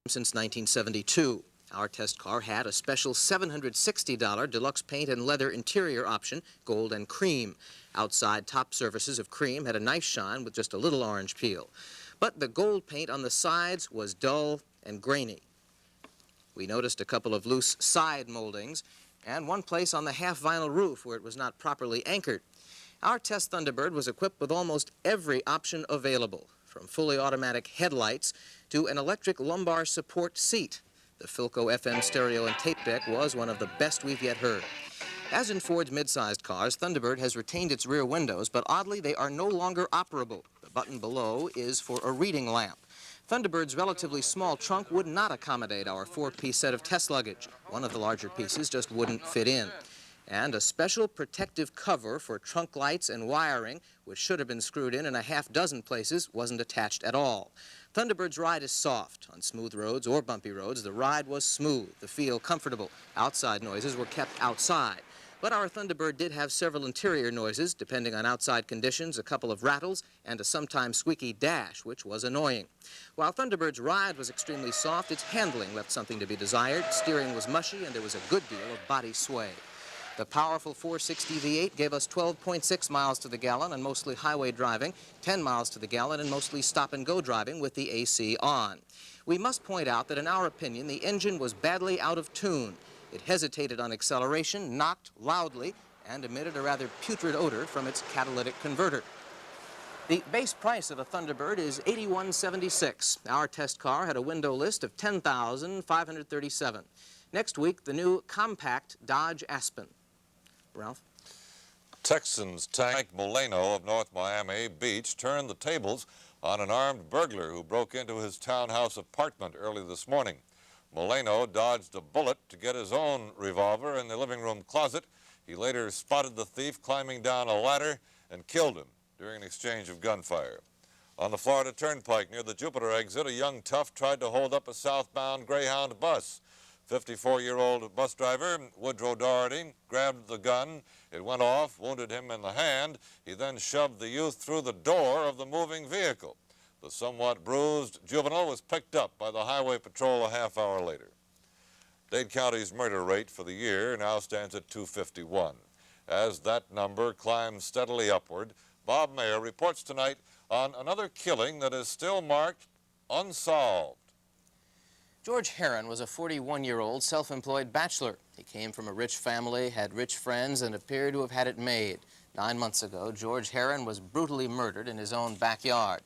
since 1972. Our test car had a special $760 deluxe paint and leather interior option, gold and cream. Outside top surfaces of cream had a nice shine with just a little orange peel. But the gold paint on the sides was dull and grainy. We noticed a couple of loose side moldings and one place on the half-vinyl roof where it was not properly anchored. Our test Thunderbird was equipped with almost every option available, from fully automatic headlights to an electric lumbar support seat. The Philco FM stereo and tape deck was one of the best we've yet heard. As in Ford's mid-sized cars, Thunderbird has retained its rear windows, but oddly they are no longer operable. The button below is for a reading lamp. Thunderbird's relatively small trunk would not accommodate our 4-piece set of test luggage. One of the larger pieces just wouldn't fit in. And a special protective cover for trunk lights and wiring, which should have been screwed in a half dozen places, wasn't attached at all. Thunderbird's ride is soft. On smooth roads or bumpy roads, the ride was smooth, the feel comfortable. Outside noises were kept outside. But our Thunderbird did have several interior noises, depending on outside conditions, a couple of rattles, and a sometimes squeaky dash, which was annoying. While Thunderbird's ride was extremely soft, its handling left something to be desired. Steering was mushy, and there was a good deal of body sway. The powerful 460 V8 gave us 12.6 miles to the gallon on mostly highway driving, 10 miles to the gallon in mostly stop-and-go driving with the AC on. We must point out that in our opinion, the engine was badly out of tune. It hesitated on acceleration, knocked loudly, and emitted a rather putrid odor from its catalytic converter. The base price of a Thunderbird is $81.76. Our test car had a window list of $10,537. Next week, the new compact Dodge Aspen. Ralph? Texans Tank Molano of North Miami Beach turned the tables on an armed burglar who broke into his townhouse apartment early this morning. Molano dodged a bullet to get his own revolver in the living room closet. He later spotted the thief climbing down a ladder and killed him during an exchange of gunfire. On the Florida Turnpike near the Jupiter exit, a young tough tried to hold up a southbound Greyhound bus. 54-year-old bus driver Woodrow Doherty grabbed the gun. It went off, wounded him in the hand. He then shoved the youth through the door of the moving vehicle. The somewhat bruised juvenile was picked up by the highway patrol a half hour later. Dade County's murder rate for the year now stands at 251. As that number climbs steadily upward, Bob Mayer reports tonight on another killing that is still marked unsolved. George Heron was a 41-year-old self-employed bachelor. He came from a rich family, had rich friends, and appeared to have had it made. 9 months ago, George Heron was brutally murdered in his own backyard.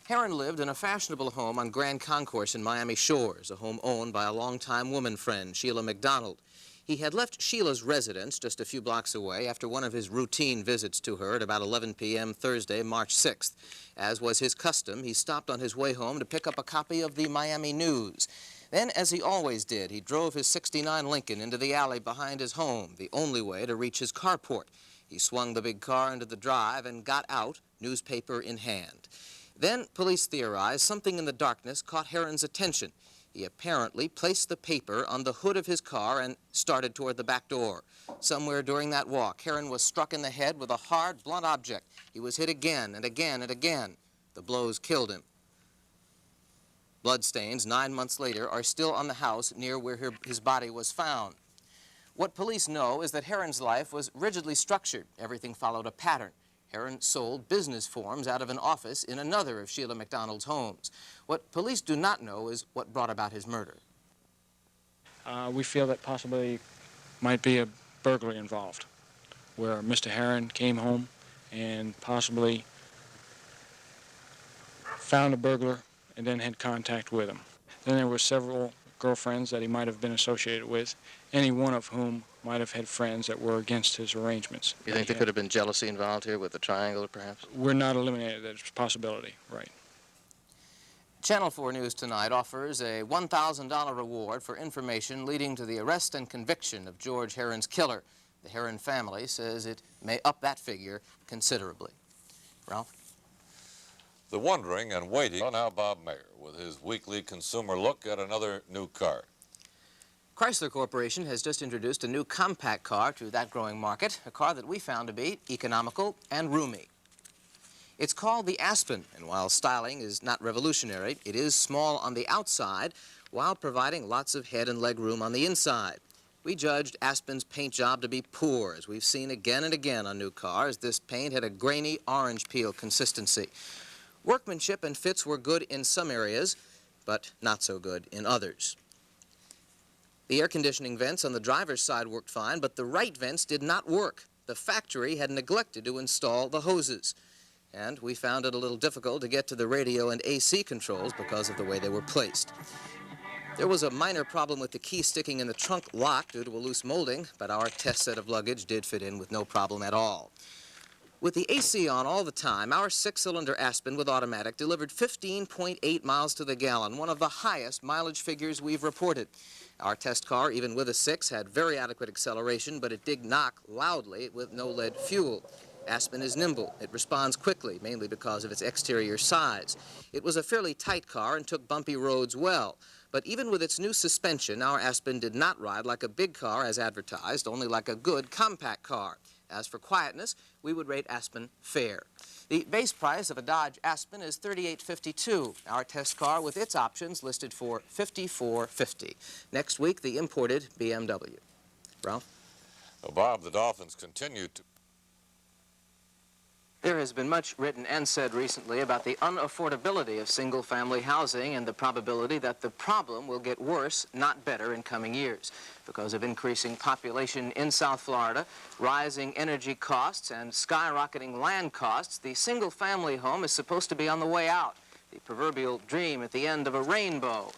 Heron lived in a fashionable home on Grand Concourse in Miami Shores, a home owned by a longtime woman friend, Sheila McDonald. He had left Sheila's residence just a few blocks away after one of his routine visits to her at about 11 p.m. Thursday, March 6th. As was his custom, he stopped on his way home to pick up a copy of the Miami News. Then, as he always did, he drove his '69 Lincoln into the alley behind his home, the only way to reach his carport. He swung the big car into the drive and got out, newspaper in hand. Then, police theorized, something in the darkness caught Heron's attention. He apparently placed the paper on the hood of his car and started toward the back door. Somewhere during that walk, Heron was struck in the head with a hard, blunt object. He was hit again and again and again. The blows killed him. Bloodstains 9 months later are still on the house near where his body was found. What police know is that Heron's life was rigidly structured. Everything followed a pattern. Heron sold business forms out of an office in another of Sheila McDonald's homes. What police do not know is what brought about his murder. We feel that possibly might be a burglary involved, where Mr. Heron came home and possibly found a burglar and then had contact with him. Then there were several girlfriends that he might have been associated with, any one of whom might have had friends that were against his arrangements. You think there could have been jealousy involved here with the triangle, perhaps? We're not eliminating that possibility, right. Channel 4 News tonight offers a $1,000 reward for information leading to the arrest and conviction of George Heron's killer. The Heron family says it may up that figure considerably. Ralph? The wondering and waiting. Now Bob Mayer with his weekly consumer look at another new car. Chrysler Corporation has just introduced a new compact car to that growing market, a car that we found to be economical and roomy. It's called the Aspen, and while styling is not revolutionary, it is small on the outside while providing lots of head and leg room on the inside. We judged Aspen's paint job to be poor, as we've seen again and again on new cars. This paint had a grainy orange peel consistency. Workmanship and fits were good in some areas, but not so good in others. The air conditioning vents on the driver's side worked fine, but the right vents did not work. The factory had neglected to install the hoses. And we found it a little difficult to get to the radio and AC controls because of the way they were placed. There was a minor problem with the key sticking in the trunk lock due to a loose molding, but our test set of luggage did fit in with no problem at all. With the AC on all the time, our 6-cylinder Aspen with automatic delivered 15.8 miles to the gallon, one of the highest mileage figures we've reported. Our test car, even with a 6, had very adequate acceleration, but it did knock loudly with no lead fuel. Aspen is nimble. It responds quickly, mainly because of its exterior size. It was a fairly tight car and took bumpy roads well. But even with its new suspension, our Aspen did not ride like a big car as advertised, only like a good compact car. As for quietness, we would rate Aspen fair. The base price of a Dodge Aspen is $38.52. Our test car with its options listed for $54.50. Next week, the imported BMW. Ralph? Well, Bob, the Dolphins continue to... There has been much written and said recently about the unaffordability of single-family housing and the probability that the problem will get worse, not better, in coming years. Because of increasing population in South Florida, rising energy costs, and skyrocketing land costs, the single-family home is supposed to be on the way out, the proverbial dream at the end of a rainbow.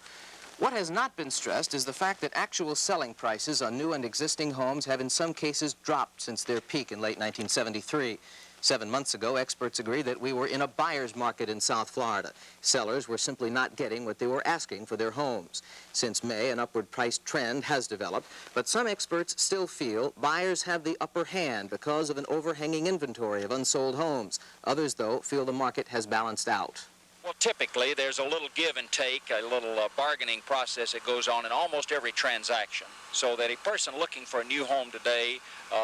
What has not been stressed is the fact that actual selling prices on new and existing homes have in some cases dropped since their peak in late 1973. 7 months ago, experts agreed that we were in a buyer's market in South Florida. Sellers were simply not getting what they were asking for their homes. Since May, an upward price trend has developed, but some experts still feel buyers have the upper hand because of an overhanging inventory of unsold homes. Others, though, feel the market has balanced out. Well, typically, there's a little give and take, a little bargaining process that goes on in almost every transaction, so that a person looking for a new home today,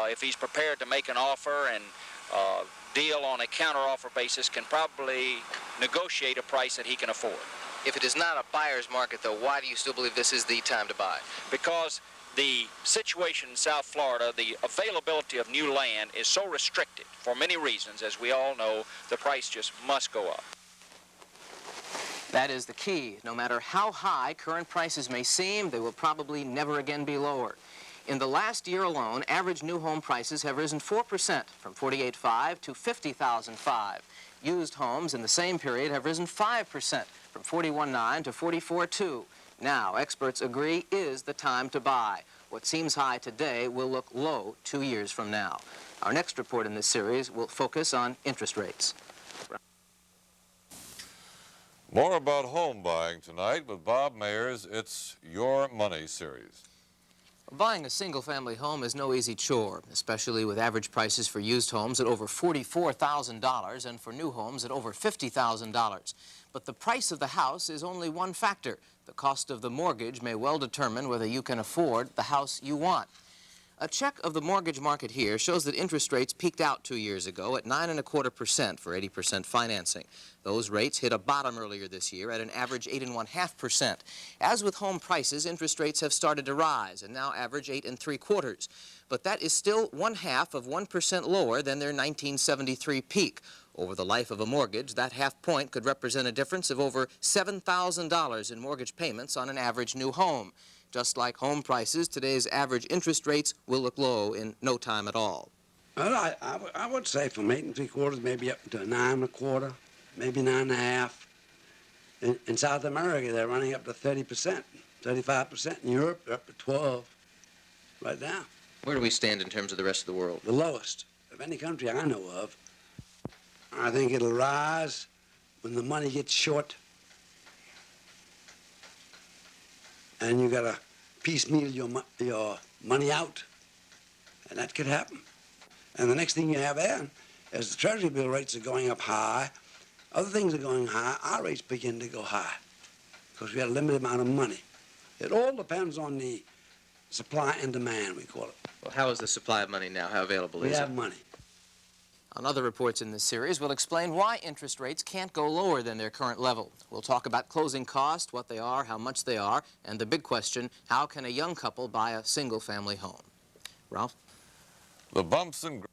if he's prepared to make an offer and deal on a counteroffer basis, can probably negotiate a price that he can afford. If it is not a buyer's market, though, why do you still believe this is the time to buy? Because the situation in South Florida, the availability of new land is so restricted for many reasons. As we all know, the price just must go up. That is the key. No matter how high current prices may seem, they will probably never again be lower. In the last year alone, average new home prices have risen 4%, from $48,500 to $50,005. Used homes in the same period have risen 5%, from $41,900 to $44,200. Now, experts agree, is the time to buy. What seems high today will look low 2 years from now. Our next report in this series will focus on interest rates. More about home buying tonight with Bob Meyers' It's Your Money series. Buying a single-family home is no easy chore, especially with average prices for used homes at over $44,000 and for new homes at over $50,000. But the price of the house is only one factor. The cost of the mortgage may well determine whether you can afford the house you want. A check of the mortgage market here shows that interest rates peaked out 2 years ago at 9.25% for 80% financing. Those rates hit a bottom earlier this year at an average 8.5%. As with home prices, interest rates have started to rise and now average 8.75%. But that is still 0.5% lower than their 1973 peak. Over the life of a mortgage, that half point could represent a difference of over $7,000 in mortgage payments on an average new home. Just like home prices, today's average interest rates will look low in no time at all. Well, I would say from 8.75, maybe up to 9.25, maybe 9.5. In South America, they're running up to 30%, 35%. In Europe, they're up to 12 right now. Where do we stand in terms of the rest of the world? The lowest of any country I know of. I think it'll rise when the money gets short and you got to piecemeal your money out, and that could happen. And the next thing you have then, as the Treasury bill rates are going up high, other things are going high, our rates begin to go high because we have a limited amount of money. It all depends on the supply and demand, we call it. Well, how is the supply of money now? How available is it? We have money. On other reports in this series, we'll explain why interest rates can't go lower than their current level. We'll talk about closing costs, what they are, how much they are, and the big question, how can a young couple buy a single-family home? Ralph? The bumps and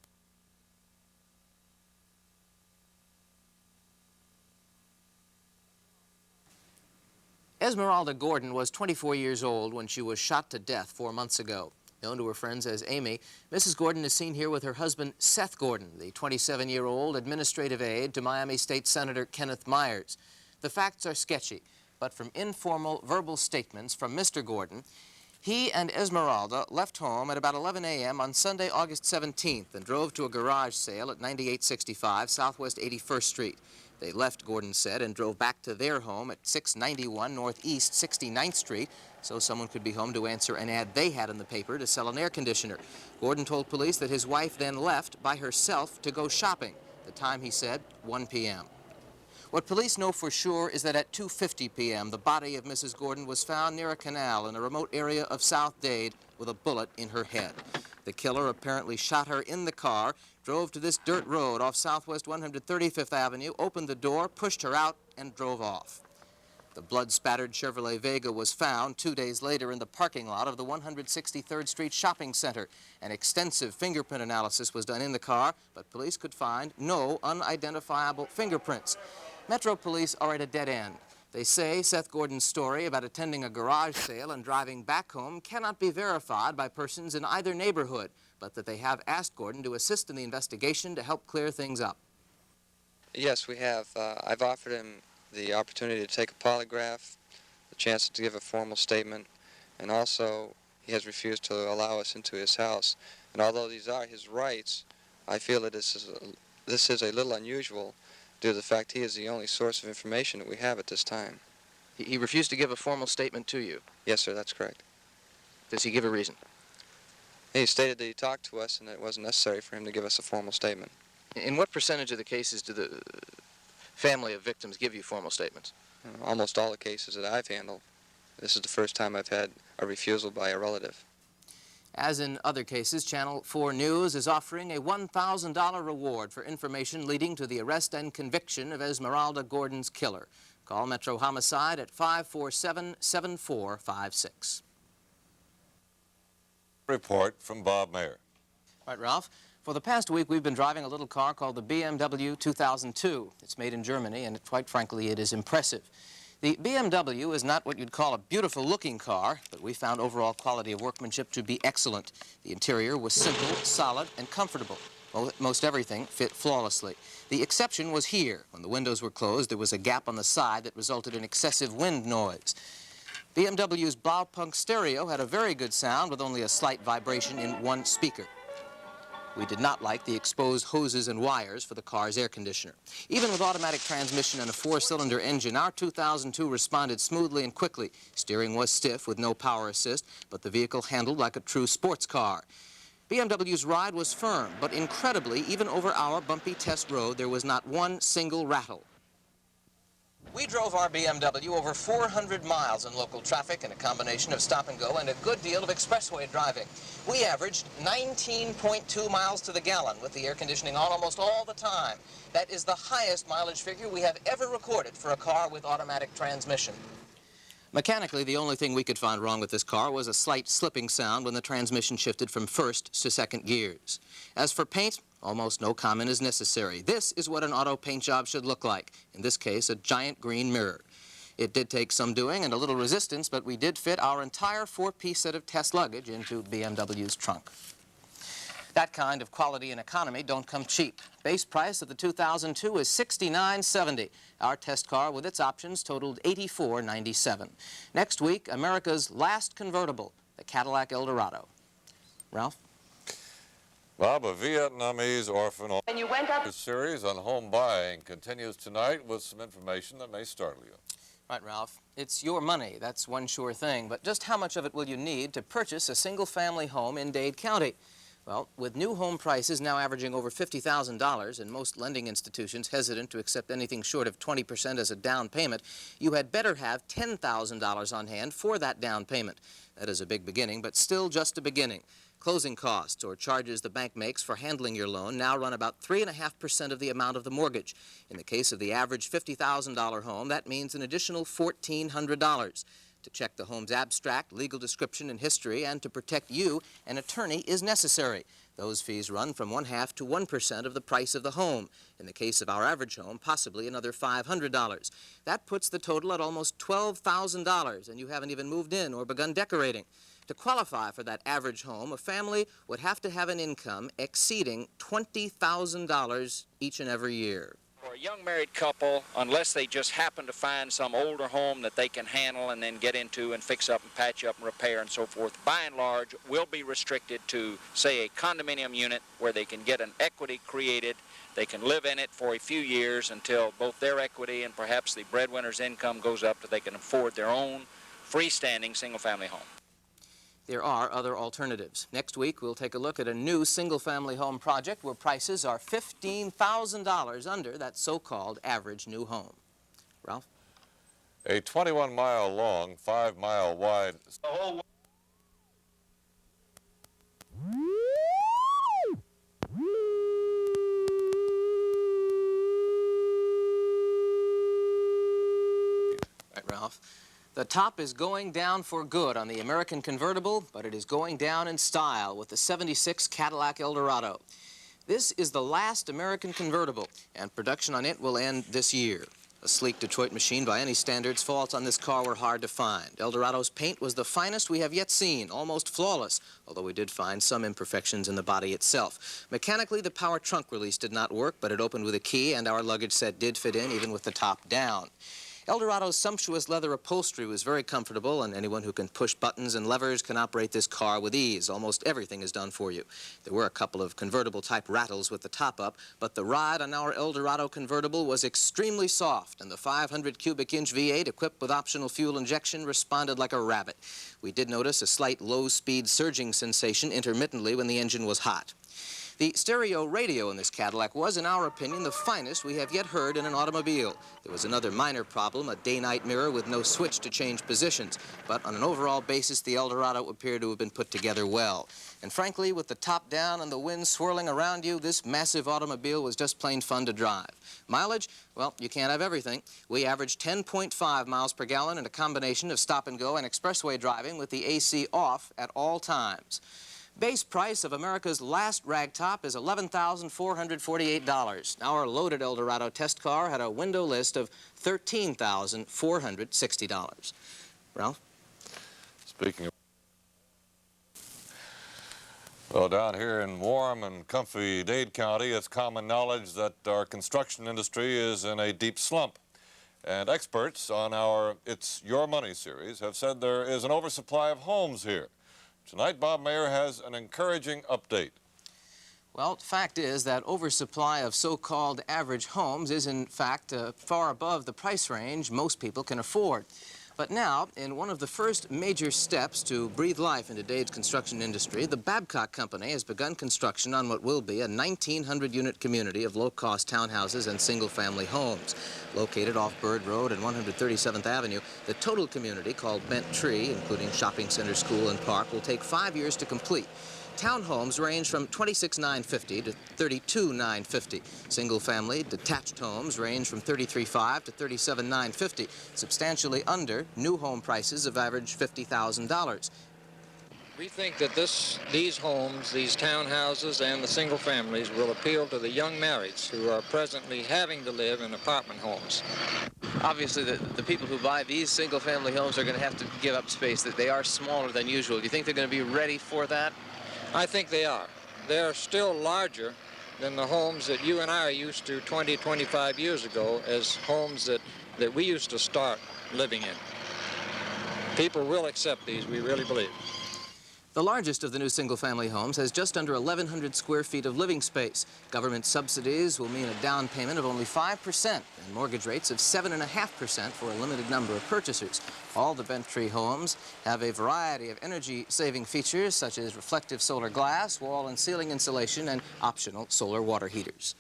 Esmeralda Gordon was 24 years old when she was shot to death 4 months ago. Known to her friends as Amy, Mrs. Gordon is seen here with her husband, Seth Gordon, the 27-year-old administrative aide to Miami State Senator Ken Meyers. The facts are sketchy, but from informal verbal statements from Mr. Gordon, he and Esmeralda left home at about 11 a.m. on Sunday, August 17th and drove to a garage sale at 9865 Southwest 81st Street. They left, Gordon said, and drove back to their home at 691 Northeast 69th Street so someone could be home to answer an ad they had in the paper to sell an air conditioner. Gordon told police that his wife then left by herself to go shopping. The time, he said, 1 p.m. What police know for sure is that at 2:50 p.m., the body of Mrs. Gordon was found near a canal in a remote area of South Dade with a bullet in her head. The killer apparently shot her in the car, drove to this dirt road off Southwest 135th Avenue, opened the door, pushed her out, and drove off. The blood-spattered Chevrolet Vega was found 2 days later in the parking lot of the 163rd Street Shopping Center. An extensive fingerprint analysis was done in the car, but police could find no unidentifiable fingerprints. Metro Police are at a dead end. They say Seth Gordon's story about attending a garage sale and driving back home cannot be verified by persons in either neighborhood, but that they have asked Gordon to assist in the investigation to help clear things up. Yes, we have. I've offered him the opportunity to take a polygraph, the chance to give a formal statement, and also he has refused to allow us into his house. And although these are his rights, I feel that this is a little unusual due to the fact he is the only source of information that we have at this time. He refused to give a formal statement to you. Yes, sir, that's correct. Does he give a reason? He stated that he talked to us and that it wasn't necessary for him to give us a formal statement. In what percentage of the cases do the family of victims give you formal statements? Almost all the cases that I've handled. This is the first time I've had a refusal by a relative. As in other cases, Channel 4 News is offering a $1,000 reward for information leading to the arrest and conviction of Esmeralda Gordon's killer. Call Metro Homicide at 547-7456. report from Bob Mayer. Right, Ralph. For the past week, we've been driving a little car called the BMW 2002. It's made in Germany, and quite frankly, it is impressive. The BMW is not what you'd call a beautiful-looking car, but we found overall quality of workmanship to be excellent. The interior was simple, solid, and comfortable. Most everything fit flawlessly. The exception was here. When the windows were closed, there was a gap on the side that resulted in excessive wind noise. BMW's Blaupunk stereo had a very good sound with only a slight vibration in one speaker. We did not like the exposed hoses and wires for the car's air conditioner. Even with automatic transmission and a 4-cylinder engine, our 2002 responded smoothly and quickly. Steering was stiff with no power assist, but the vehicle handled like a true sports car. BMW's ride was firm, but incredibly, even over our bumpy test road, there was not one single rattle. We drove our BMW over 400 miles in local traffic in a combination of stop and go and a good deal of expressway driving. We averaged 19.2 miles to the gallon with the air conditioning on almost all the time. That is the highest mileage figure we have ever recorded for a car with automatic transmission. Mechanically, the only thing we could find wrong with this car was a slight slipping sound when the transmission shifted from first to second gears. As for paint, almost no comment is necessary. This is what an auto paint job should look like. In this case, a giant green mirror. It did take some doing and a little resistance, but we did fit our entire 4-piece set of test luggage into BMW's trunk. That kind of quality and economy don't come cheap. Base price of the 2002 is $69.70. Our test car with its options totaled $84.97. Next week, America's last convertible, the Cadillac Eldorado. Ralph? Bob, a Vietnamese orphan And you went up. series on home buying continues tonight with some information that may startle you. Right, Ralph. It's your money, that's one sure thing. But just how much of it will you need to purchase a single-family home in Dade County? Well, with new home prices now averaging over $50,000 and most lending institutions hesitant to accept anything short of 20% as a down payment, you had better have $10,000 on hand for that down payment. That is a big beginning, but still just a beginning. Closing costs, or charges the bank makes for handling your loan, now run about 3.5% of the amount of the mortgage. In the case of the average $50,000 home, that means an additional $1,400. To check the home's abstract, legal description, and history, and to protect you, an attorney is necessary. Those fees run from 0.5% to 1% of the price of the home. In the case of our average home, possibly another $500. That puts the total at almost $12,000, and you haven't even moved in or begun decorating. To qualify for that average home, a family would have to have an income exceeding $20,000 each and every year. For a young married couple, unless they just happen to find some older home that they can handle and then get into and fix up and patch up and repair and so forth, by and large, will be restricted to, say, a condominium unit where they can get an equity created. They can live in it for a few years until both their equity and perhaps the breadwinner's income goes up that they can afford their own freestanding single-family home. There are other alternatives. Next week, we'll take a look at a new single-family home project where prices are $15,000 under that so-called average new home. Ralph? A 21-mile long, 5-mile wide... Right, Ralph. The top is going down for good on the American convertible, but it is going down in style with the '76 Cadillac Eldorado. This is the last American convertible, and production on it will end this year. A sleek Detroit machine by any standards, faults on this car were hard to find. Eldorado's paint was the finest we have yet seen, almost flawless, although we did find some imperfections in the body itself. Mechanically, the power trunk release did not work, but it opened with a key, and our luggage set did fit in, even with the top down. Eldorado's sumptuous leather upholstery was very comfortable, and anyone who can push buttons and levers can operate this car with ease. Almost everything is done for you. There were a couple of convertible-type rattles with the top up, but the ride on our Eldorado convertible was extremely soft, and the 500 cubic inch V8 equipped with optional fuel injection responded like a rabbit. We did notice a slight low-speed surging sensation intermittently when the engine was hot. The stereo radio in this Cadillac was, in our opinion, the finest we have yet heard in an automobile. There was another minor problem, a day-night mirror with no switch to change positions. But on an overall basis, the Eldorado appeared to have been put together well. And frankly, with the top down and the wind swirling around you, this massive automobile was just plain fun to drive. Mileage? Well, you can't have everything. We averaged 10.5 miles per gallon in a combination of stop-and-go and expressway driving with the AC off at all times. Base price of America's last ragtop is $11,448. Our loaded Eldorado test car had a window list of $13,460. Ralph? Speaking of... Well, down here in warm and comfy Dade County, it's common knowledge that our construction industry is in a deep slump. And experts on our It's Your Money series have said there is an oversupply of homes here. Tonight, Bob Mayer has an encouraging update. Well, the fact is that oversupply of so-called average homes is, in fact, far above the price range most people can afford. But now, in one of the first major steps to breathe life into Dade's construction industry, the Babcock Company has begun construction on what will be a 1,900-unit community of low-cost townhouses and single-family homes. Located off Bird Road and 137th Avenue, the total community, called Bent Tree, including shopping center, school, and park, will take 5 years to complete. Townhomes range from $26,950 to $32,950. Single-family detached homes range from $33,500 to $37,950, substantially under new home prices of average $50,000. We think that these homes, these townhouses, and the single families will appeal to the young marrieds who are presently having to live in apartment homes. Obviously, the people who buy these single-family homes are going to have to give up space. That they are smaller than usual. Do you think they're going to be ready for that? I think they are. They're still larger than the homes that you and I are used to 20, 25 years ago as homes that we used to start living in. People will accept these, we really believe. The largest of the new single-family homes has just under 1,100 square feet of living space. Government subsidies will mean a down payment of only 5% and mortgage rates of 7.5% for a limited number of purchasers. All the Bent Tree homes have a variety of energy-saving features such as reflective solar glass, wall and ceiling insulation, and optional solar water heaters.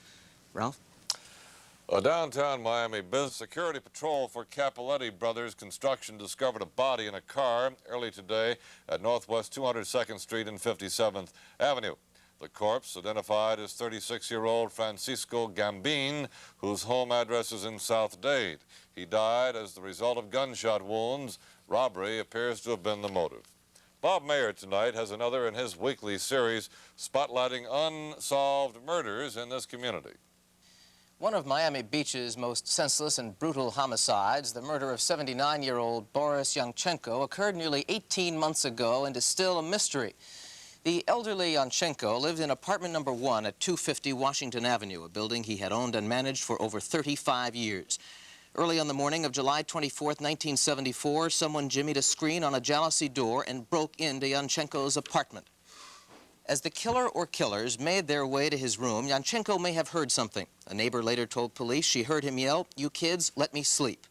Ralph? A downtown Miami business security patrol for Capoletti Brothers Construction discovered a body in a car early today at Northwest 202nd Street and 57th Avenue. The corpse, identified as 36-year-old Francisco Gambin, whose home address is in South Dade. He died as the result of gunshot wounds. Robbery appears to have been the motive. Bob Mayer tonight has another in his weekly series spotlighting unsolved murders in this community. One of Miami Beach's most senseless and brutal homicides, the murder of 79-year-old Boris Yanenko, occurred nearly 18 months ago and is still a mystery. The elderly Yanenko lived in apartment number 1 at 250 Washington Avenue, a building he had owned and managed for over 35 years. Early on the morning of July 24th, 1974, someone jimmied a screen on a jalousie door and broke into Yanenko's apartment. As the killer or killers made their way to his room, Yanenko may have heard something. A neighbor later told police she heard him yell, "You kids, let me sleep."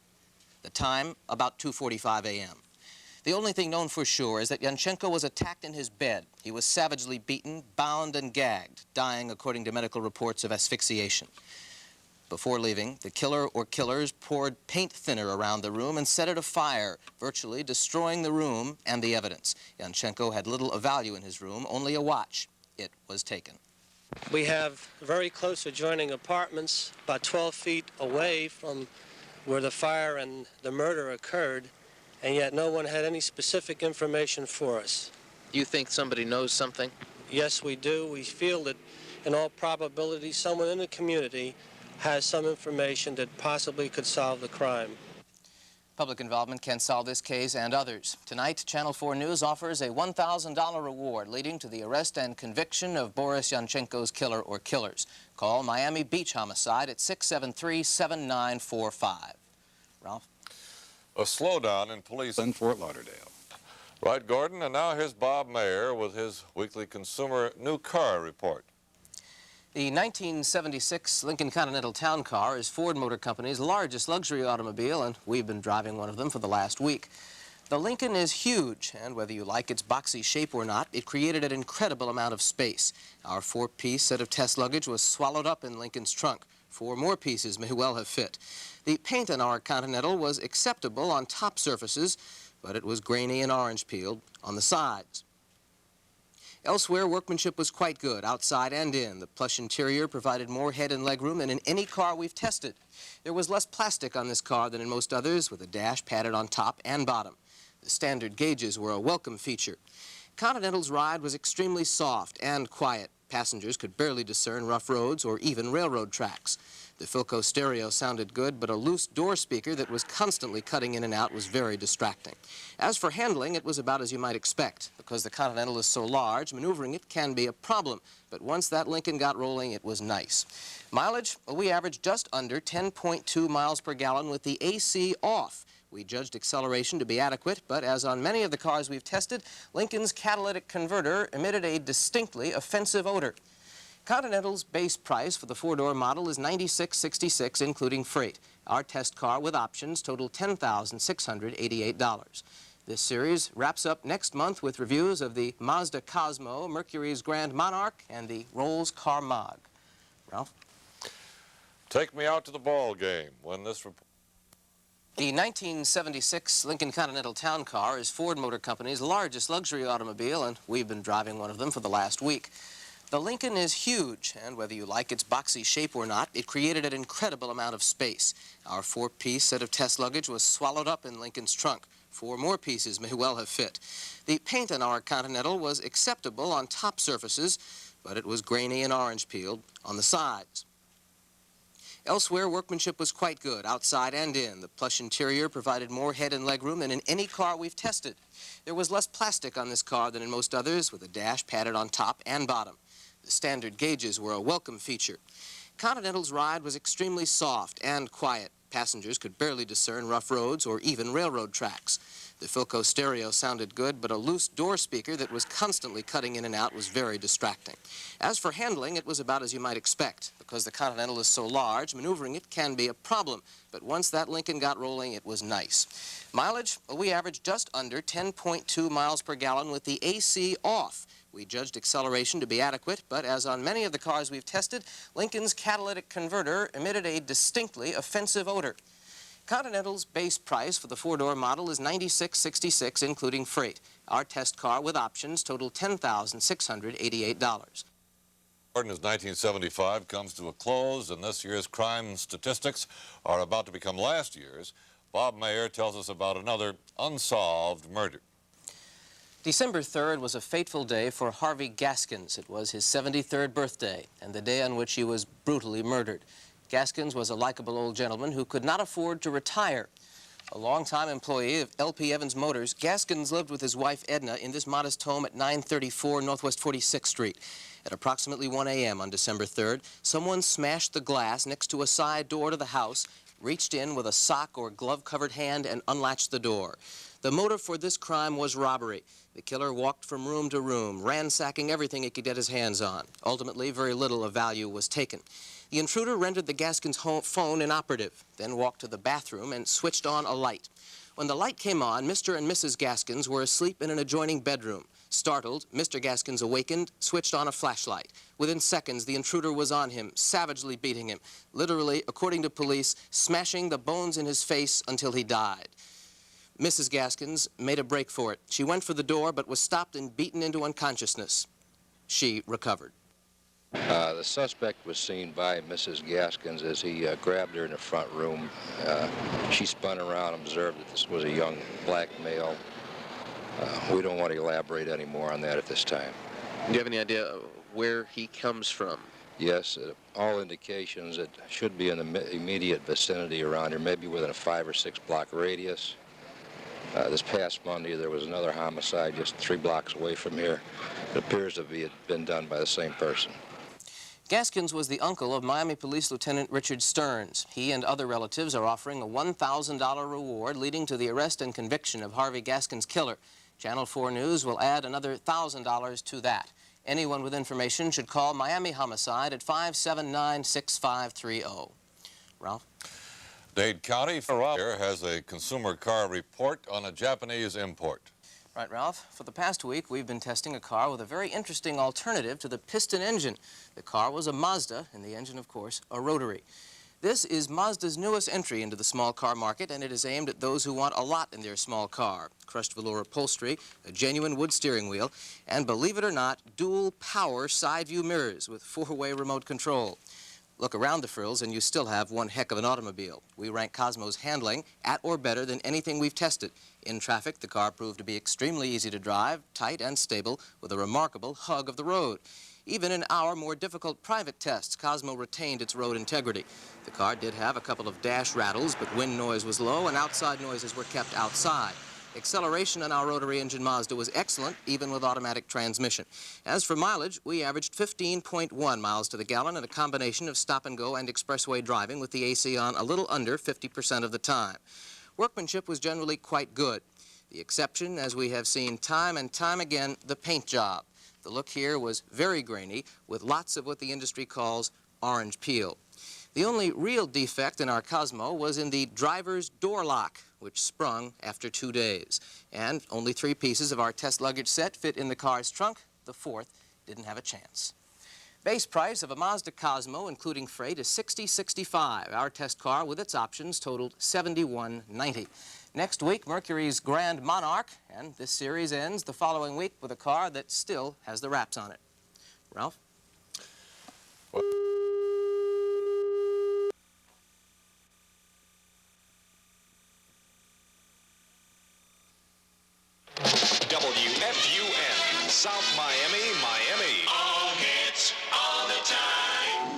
The time, about 2:45 a.m. The only thing known for sure is that Yanenko was attacked in his bed. He was savagely beaten, bound, and gagged, dying, according to medical reports, of asphyxiation. Before leaving, the killer or killers poured paint thinner around the room and set it afire, virtually destroying the room and the evidence. Yanenko had little of value in his room, only a watch. It was taken. We have very close adjoining apartments, about 12 feet away from where the fire and the murder occurred, and yet no one had any specific information for us. Do you think somebody knows something? Yes, we do. We feel that, in all probability, someone in the community has some information that possibly could solve the crime. Public involvement can solve this case and others. Tonight, Channel 4 News offers a $1,000 reward leading to the arrest and conviction of Boris Yanenko's killer or killers. Call Miami Beach Homicide at 673-7945. Ralph? A slowdown in police in Fort Lauderdale. Right, Gordon, and now here's Bob Mayer with his weekly consumer new car report. The 1976 Lincoln Continental Town Car is Ford Motor Company's largest luxury automobile, and we've been driving one of them for the last week. The Lincoln is huge, and whether you like its boxy shape or not, it created an incredible amount of space. Our 4-piece set of test luggage was swallowed up in Lincoln's trunk. 4 more pieces may well have fit. The paint on our Continental was acceptable on top surfaces, but it was grainy and orange peeled on the sides. Elsewhere, workmanship was quite good, outside and in. The plush interior provided more head and legroom than in any car we've tested. There was less plastic on this car than in most others, with a dash padded on top and bottom. The standard gauges were a welcome feature. Continental's ride was extremely soft and quiet. Passengers could barely discern rough roads or even railroad tracks. The Philco stereo sounded good, but a loose door speaker that was constantly cutting in and out was very distracting. As for handling, it was about as you might expect. Because the Continental is so large, maneuvering it can be a problem. But once that Lincoln got rolling, it was nice. Mileage? Well, we averaged just under 10.2 miles per gallon with the AC off. We judged acceleration to be adequate, but as on many of the cars we've tested, Lincoln's catalytic converter emitted a distinctly offensive odor. Continental's base price for the 4-door model is $96.66, including freight. Our test car with options totaled $10,688. This series wraps up next month with reviews of the Mazda Cosmo, Mercury's Grand Monarch, and the Rolls Car Mag. Ralph? Take me out to the ball game when this report. The 1976 Lincoln Continental Town Car is Ford Motor Company's largest luxury automobile, and we've been driving one of them for the last week. The Lincoln is huge, and whether you like its boxy shape or not, it created an incredible amount of space. Our 4-piece set of test luggage was swallowed up in Lincoln's trunk. 4 more pieces may well have fit. The paint on our Continental was acceptable on top surfaces, but it was grainy and orange peeled on the sides. Elsewhere, workmanship was quite good, outside and in. The plush interior provided more head and legroom than in any car we've tested. There was less plastic on this car than in most others, with a dash padded on top and bottom. The standard gauges were a welcome feature. Continental's ride was extremely soft and quiet. Passengers could barely discern rough roads or even railroad tracks. The Philco stereo sounded good, but a loose door speaker that was constantly cutting in and out was very distracting. As for handling, it was about as you might expect. Because the Continental is so large, maneuvering it can be a problem. But once that Lincoln got rolling, it was nice. Mileage, well, we averaged just under 10.2 miles per gallon with the AC off. We judged acceleration to be adequate, but as on many of the cars we've tested, Lincoln's catalytic converter emitted a distinctly offensive odor. Continental's base price for the four-door model is $96.66, including freight. Our test car with options totaled $10,688. Gordon's 1975 comes to a close, and this year's crime statistics are about to become last year's. Bob Mayer tells us about another unsolved murder. December 3rd was a fateful day for Harvey Gaskins. It was his 73rd birthday and the day on which he was brutally murdered. Gaskins was a likable old gentleman who could not afford to retire. A longtime employee of L.P. Evans Motors, Gaskins lived with his wife Edna in this modest home at 934 Northwest 46th Street. At approximately 1 a.m. on December 3rd, someone smashed the glass next to a side door to the house, reached in with a sock or glove-covered hand, and unlatched the door. The motive for this crime was robbery. The killer walked from room to room, ransacking everything he could get his hands on. Ultimately, very little of value was taken. The intruder rendered the Gaskins' phone inoperative, then walked to the bathroom and switched on a light. When the light came on, Mr. and Mrs. Gaskins were asleep in an adjoining bedroom. Startled, Mr. Gaskins awakened, switched on a flashlight. Within seconds, the intruder was on him, savagely beating him, literally, according to police, smashing the bones in his face until he died. Mrs. Gaskins made a break for it. She went for the door, but was stopped and beaten into unconsciousness. She recovered. The suspect was seen by Mrs. Gaskins as he grabbed her in the front room. She spun around and observed that this was a young black male. We don't want to elaborate any more on that at this time. Do you have any idea where he comes from? Yes, all indications it should be in the immediate vicinity around here, maybe within a 5 or 6 block radius. This past Monday, there was another homicide just 3 blocks away from here. It appears to have been done by the same person. Gaskins was the uncle of Miami Police Lieutenant Richard Stearns. He and other relatives are offering a $1,000 reward leading to the arrest and conviction of Harvey Gaskins' killer. Channel 4 News will add another $1,000 to that. Anyone with information should call Miami Homicide at 579-6530. Ralph? Dade County has a consumer car report on a Japanese import. Right, Ralph. For the past week, we've been testing a car with a very interesting alternative to the piston engine. The car was a Mazda, and the engine, of course, a rotary. This is Mazda's newest entry into the small car market, and it is aimed at those who want a lot in their small car. Crushed velour upholstery, a genuine wood steering wheel, and, believe it or not, dual power side view mirrors with 4-way remote control. Look around the frills and you still have one heck of an automobile. We rank Cosmo's handling at or better than anything we've tested. In traffic, the car proved to be extremely easy to drive, tight and stable, with a remarkable hug of the road. Even in our more difficult private tests, Cosmo retained its road integrity. The car did have a couple of dash rattles, but wind noise was low and outside noises were kept outside. Acceleration on our rotary engine Mazda was excellent, even with automatic transmission. As for mileage, we averaged 15.1 miles to the gallon in a combination of stop-and-go and expressway driving with the AC on a little under 50% of the time. Workmanship was generally quite good. The exception, as we have seen time and time again, the paint job. The look here was very grainy, with lots of what the industry calls orange peel. The only real defect in our Cosmo was in the driver's door lock, which sprung after 2 days. And only 3 pieces of our test luggage set fit in the car's trunk. The 4th didn't have a chance. Base price of a Mazda Cosmo, including freight, is $60.65. Our test car with its options totaled $71.90. Next week, Mercury's Grand Monarch, and this series ends the following week with a car that still has the wraps on it. Ralph? WFUN, South Miami, Miami. All hits, all the time.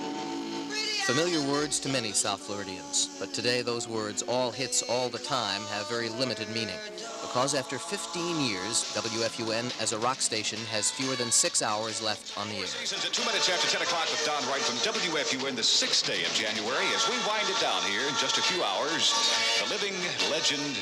Familiar words to many South Floridians, but today those words, all hits all the time, have very limited meaning. because after 15 years, WFUN as a rock station has fewer than 6 hours left on the air. Seasons at 2 minutes after 10 o'clock with Don Wright from WFUN, the 6th day of January. As we wind it down here in just a few hours, the living legend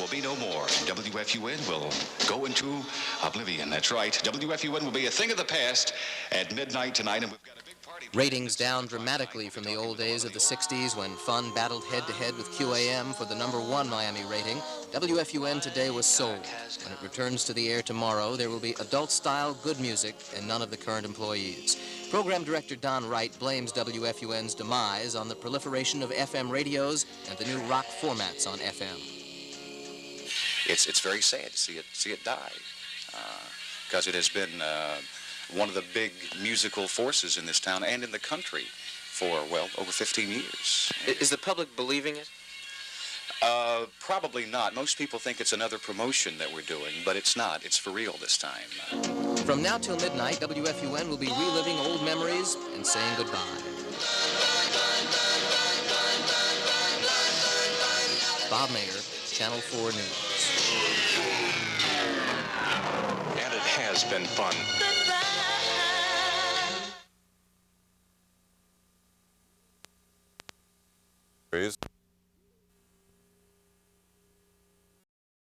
will be no more. WFUN will go into oblivion. That's right. WFUN will be a thing of the past at midnight tonight, and we've got a big party. Ratings down dramatically from the old days of the 60s when Fun battled head-to-head with QAM for the #1 Miami rating. WFUN today was sold. When it returns to the air tomorrow, there will be adult-style good music and none of the current employees. Program Director Don Wright blames WFUN's demise on the proliferation of FM radios and the new rock formats on FM. It's very sad to see it die, because it has been one of the big musical forces in this town and in the country for, well, over 15 years. Is the public believing it? Probably not. Most people think it's another promotion that we're doing, but it's not. It's for real this time. From now till midnight, WFUN will be reliving old memories and saying goodbye. Bob Mayer, Channel 4 News. And it has been fun. Please.